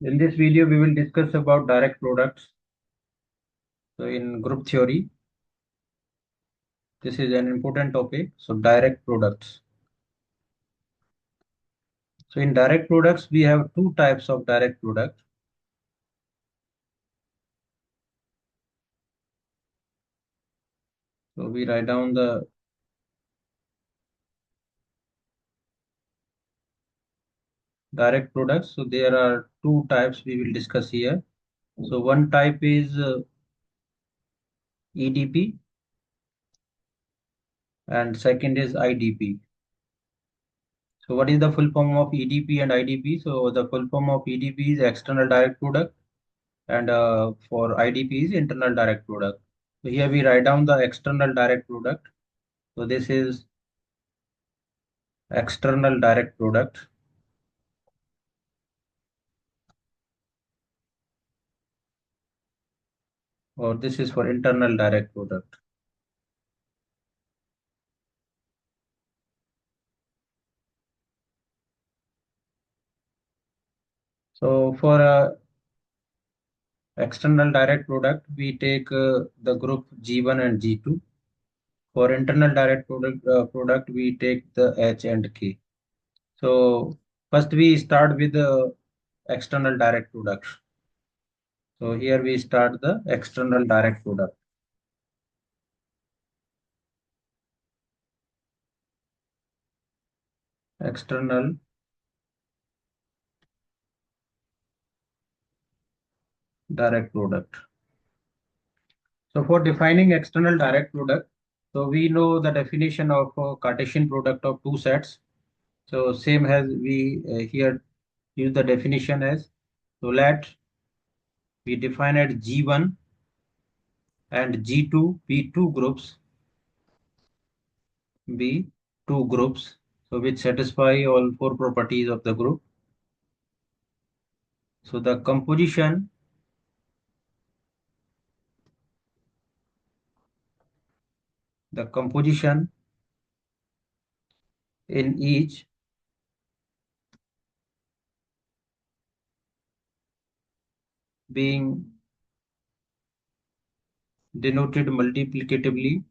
In this video, we will discuss about direct products. So in group theory, this is an important topic. So direct products. So in direct products, we have two types of direct product. So we write down the direct products. So there are two types we will discuss here. So one type is EDP and second is IDP. So what is the full form of EDP and IDP? So the full form of EDP is external direct product and for IDP is internal direct product. So here we write down the external direct product. So this is external direct product, or this is for internal direct product. So for external direct product, we take the group G1 and G2. For internal direct product, we take the H and K. So first we start with the external direct product. So here we start the external direct product. External direct product. So for defining external direct product, so we know the definition of a Cartesian product of two sets. So same as we here use the definition as, so let we define it G1 and G2 be two groups, be two groups, so which satisfy all four properties of the group. So the composition in each being denoted multiplicatively.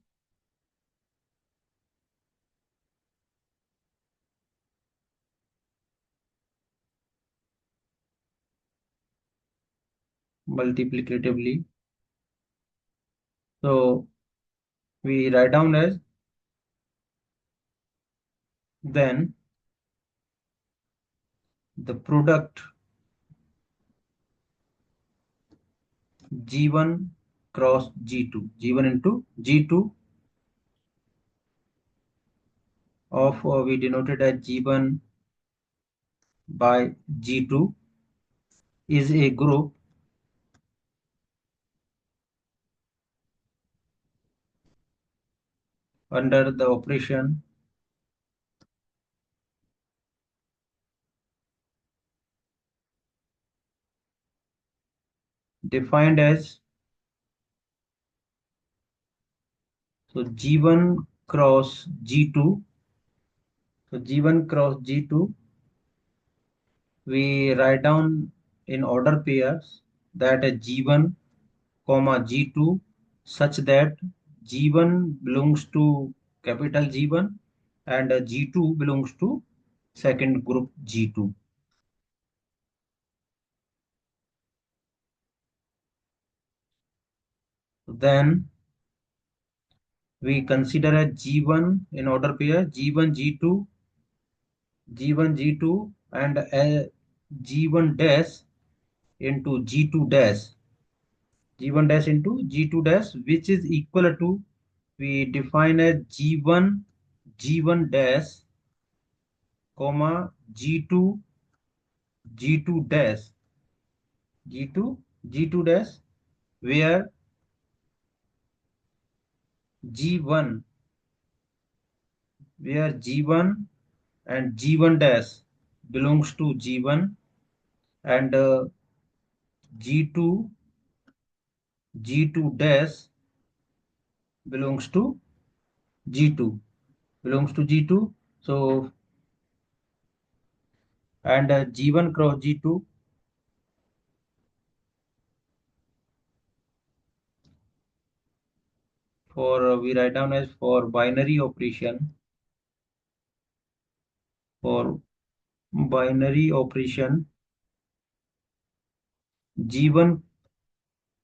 So we write down as, then the product G1 cross G2, G1 into G2 of we denoted as G1 by G2 is a group under the operation defined as, so G1 cross G2. So G1 cross G2 we write down in order pairs that G1 comma G2 such that G1 belongs to capital G1 and G2 belongs to second group G2. Then we consider a G1 in order pair G1 G2 G1 G2 and a G1 dash into G2 dash G1 dash into G2 dash, which is equal to, we define as G1 G1 dash comma G2 G2 dash G2 G2 dash, where G1 G1 and G1 dash belongs to G1 and G2 G2 dash belongs to G2 belongs to G2. So and G1 cross G2 For we write down as for for binary operation G1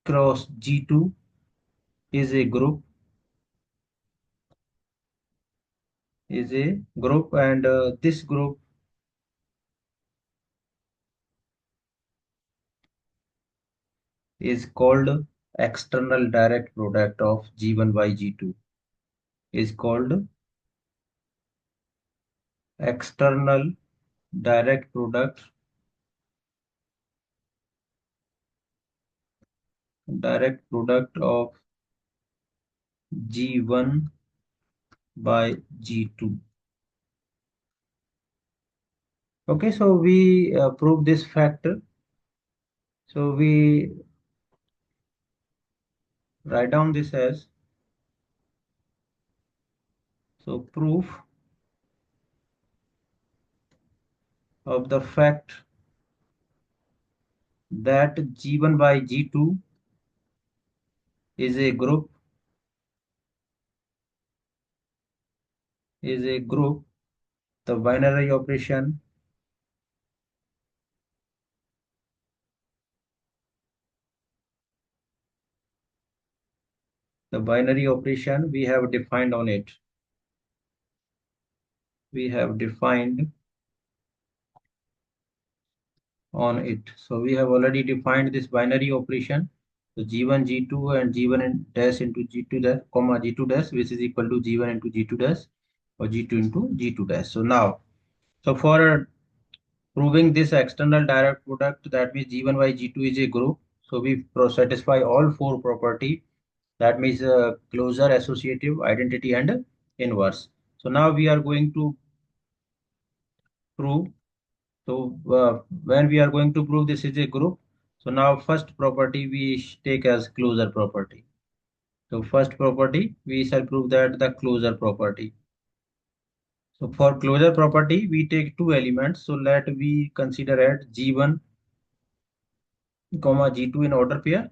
cross G2 is a group and this group is called external direct product of G1 by G2 is called external direct product of G1 by G2. Okay, so we prove this factor. So we write down this as so proof of the fact that G1 by G2 is a group. The binary operation we have defined on it. We have defined on it. So we have already defined this binary operation. So G1, G2 and G1 and dash into G2 dash, comma G2 dash, which is equal to G1 into G2 dash or G2 into G2 dash. So now, so for proving this external direct product, that means G1 by G2 is a group. So we satisfy all four property. That means closure, associative, identity, and inverse. So now we are going to prove. So when we are going to prove this is a group, so now first property we take as closure property. So first property we shall prove that the closure property. So for closure property we take two elements. So let we consider at G1 comma G2 in order pair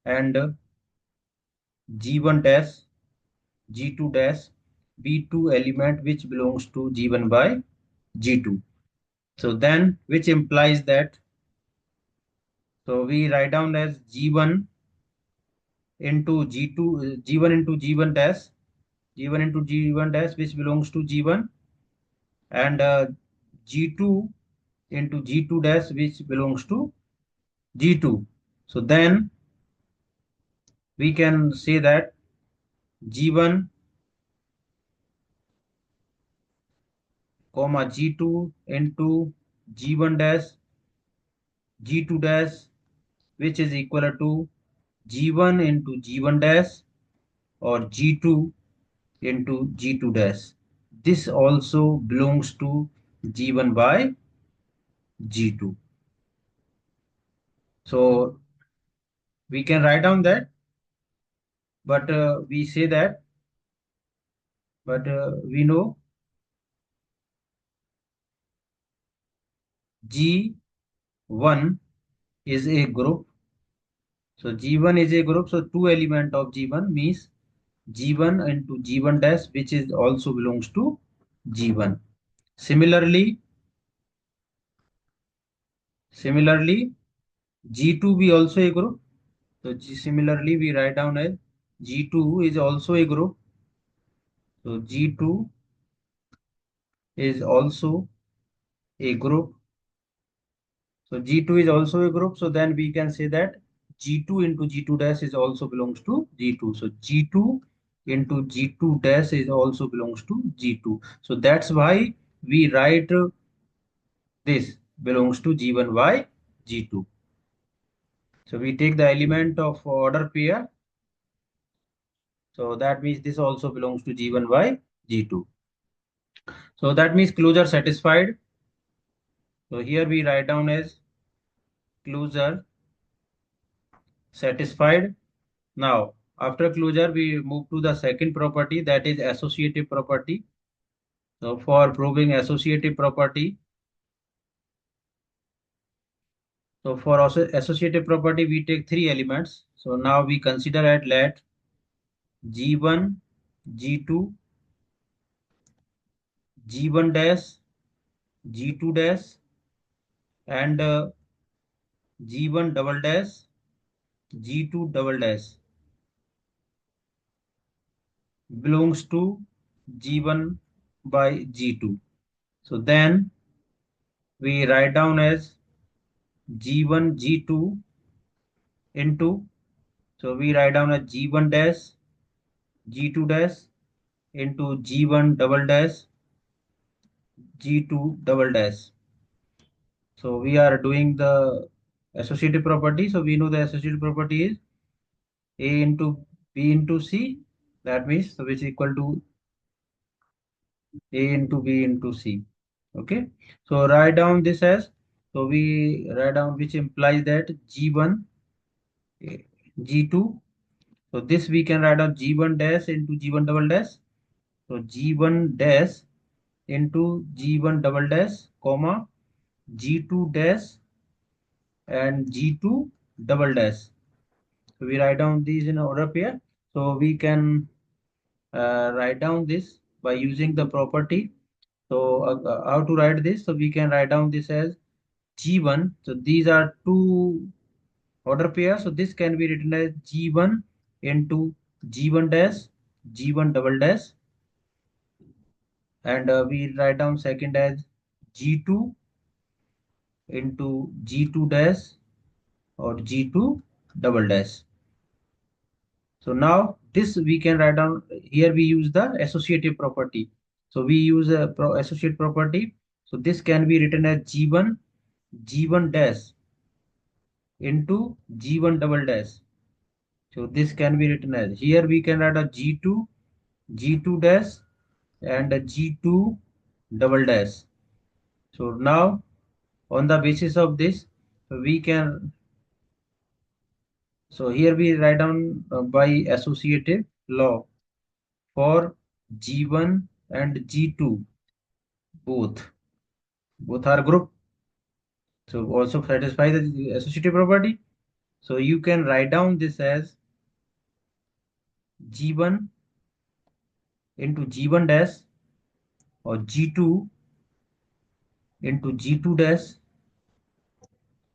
and G1 dash G2 dash be two element which belongs to G1 by G2. So then which implies that so we write down as G1 into G2, G1 into G1 dash, G1 into G1 dash, which belongs to G1, and G2 into G2 dash, which belongs to G2. So then we can say that G1 comma G2 into G1 dash, G2 dash, which is equal to G1 into G1 dash or G2 into G2 dash. This also belongs to G1 by G2. So we can write down that, but we say that, but we know G1 is a group. So G1 is a group. So two element of G1 means G1 into G1 dash, which is also belongs to G1. Similarly, G2 be also a group. So similarly, we write down as G2 is also a group. So G2 is also a group. So G2 is also a group. So then we can say that G2 into G2 dash is also belongs to G2. So G2 into G2 dash is also belongs to G2. So that's why we write this belongs to G1 by G2. So we take the element of order pair. So that means this also belongs to G1 by G2. So that means closure satisfied. So here we write down as closure satisfied. Now, after closure, we move to the second property, that is associative property. So for proving associative property, so for associative property, we take three elements. So now we consider at let G1, G2, G1 dash, G2 dash, and G1 double dash, G2 double dash belongs to G1 by G2. So then we write down as G1, G2 into, so we write down as G1 dash, G2 dash into G1 double dash, G2 double dash. So we are doing the associative property. So we know the associative property is A into B into C. That means so which is equal to A into B into C. Okay. So write down this as, so we write down which implies that G1, eh, G2. So this we can write down G1 dash into G1 double dash. So G1 dash into G1 double dash, comma, G2 dash and G2 double dash. So we write down these in order pair. So we can write down this by using the property. So how to write this? So we can write down this as G1. So these are two order pairs. So this can be written as G1 into G1 dash, G1 double dash, and we write down second as G2 into G2 dash or G2 double dash. So now this we can write down here. We use the associative property. So we use a associate property. So this can be written as G1, G1 dash into G1 double dash. So this can be written as, here we can write a G2, G2 dash and a G2 double dash. So now on the basis of this, we can, so here we write down by associative law for G1 and G2, both are group. So also satisfy the associative property. So you can write down this as G1 into G1 dash or G2 into G2 dash,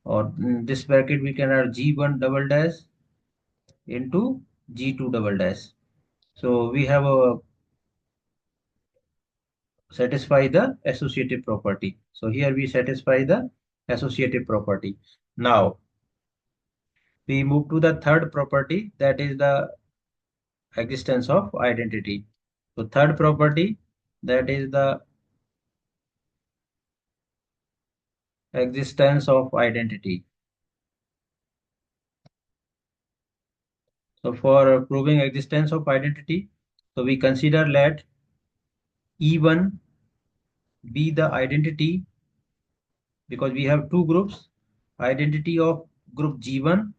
or in this bracket we can add G1 double dash into G2 double dash. So we have a satisfy the associative property. So here we satisfy the associative property. Now we move to the third property, that is the existence of identity. So third property, that is the existence of identity. So for proving existence of identity, so we consider let E1 be the identity, because we have two groups, identity of group G1,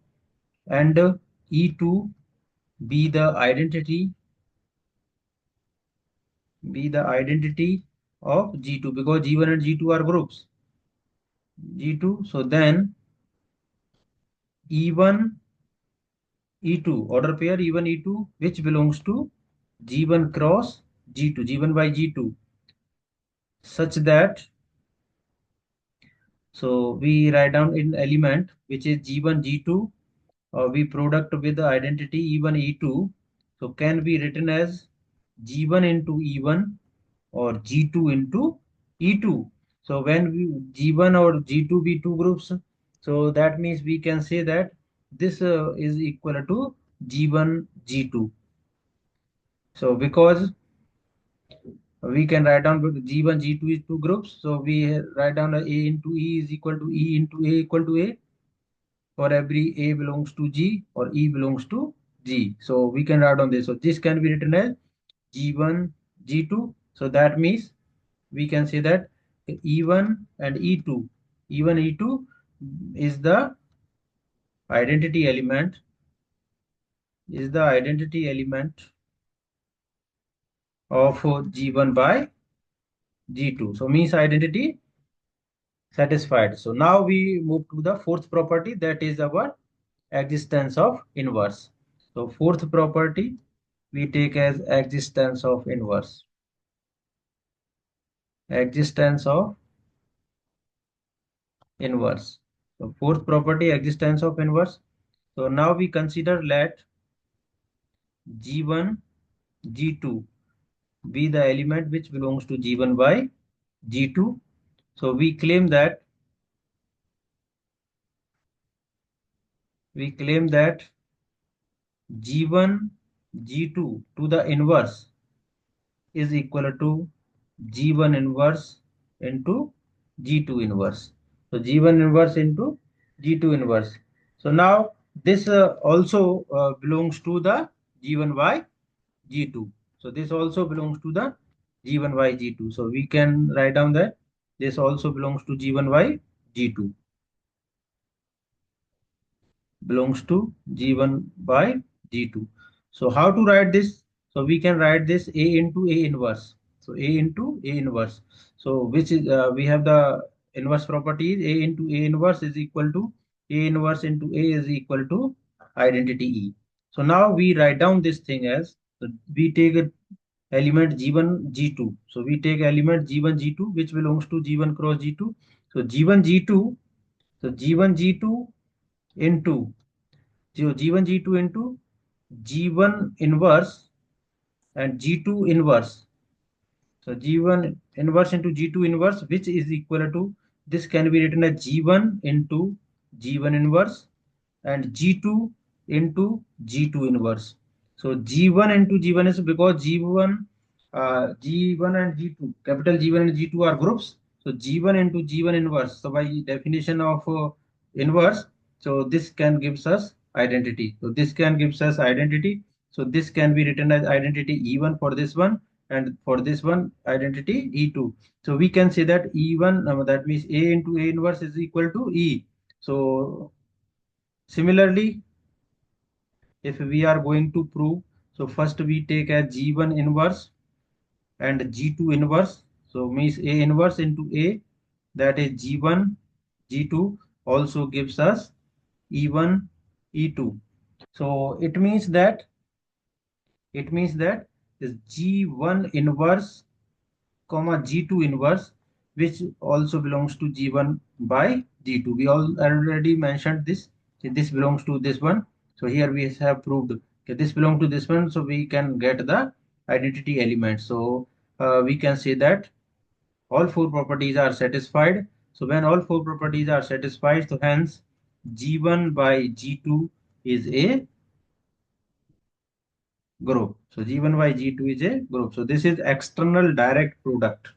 and E2 be the identity of G2, because G1 and G2 are groups. G2, so then E1, E2, order pair E1, E2, which belongs to G1 cross G2, G1 by G2, such that, so we write down in element which is G1, G2, we product with the identity E1, E2, so can be written as G1 into E1 or G2 into E2. So when we G1 or G2 be two groups, so that means we can say that this is equal to G1, G2. So because we can write down G1, G2 is two groups, so we write down A into E is equal to E into A equal to A for every A belongs to G or E belongs to G. So we can write on this. So this can be written as G1, G2. So that means we can say that E1 and E2, E1, E2 is the identity element, of G1 by G2. So means identity satisfied. So now we move to the fourth property, that is our existence of inverse. So fourth property, we take as existence of inverse. Existence of inverse. So fourth property, existence of inverse. So now we consider let G1, G2 be the element which belongs to G1 by G2. So we claim that G1, G2 to the inverse is equal to G1 inverse into G2 inverse. So G1 inverse into G2 inverse. So now this also belongs to the G1 by G2. So this also belongs to the G1 by G2. So we can write down that this also belongs to G1 by G2. Belongs to G1 by G2. So how to write this? So we can write this A into A inverse. So A into A inverse. So which is we have the inverse properties A into A inverse is equal to A inverse into A is equal to identity E. So now we write down this thing as so we take a element G1 G2. So we take element G1 G2 which belongs to G1 cross G2. So G1 G2 so G1 G2 into G1 G2 into G1 inverse and G2 inverse. So G1 inverse into G2 inverse, which is equal to this can be written as G1 into G1 inverse and G2 into G2 inverse. So G1 into G1 is because G1 and G2, capital G1 and G2 are groups. So G1 into G1 inverse. So by definition of inverse, so this can gives us identity. So this can gives us identity. So this can be written as identity E1 for this one and for this one identity E2. So we can say that E1 that means A into A inverse is equal to E. So similarly, if we are going to prove, so first we take a G1 inverse and G2 inverse. So means A inverse into A, that is G1, G2 also gives us E1, E2. So it means that is G1 inverse comma G2 inverse, which also belongs to G1 by G2. We all already mentioned this. This belongs to this one. So here we have proved okay, this belongs to this one. So we can get the identity element. So we can say that all four properties are satisfied. So when all four properties are satisfied, so hence G1 by G2 is a group. So G1 by G2 is a group. So this is external direct product.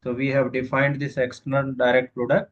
So we have defined this external direct product.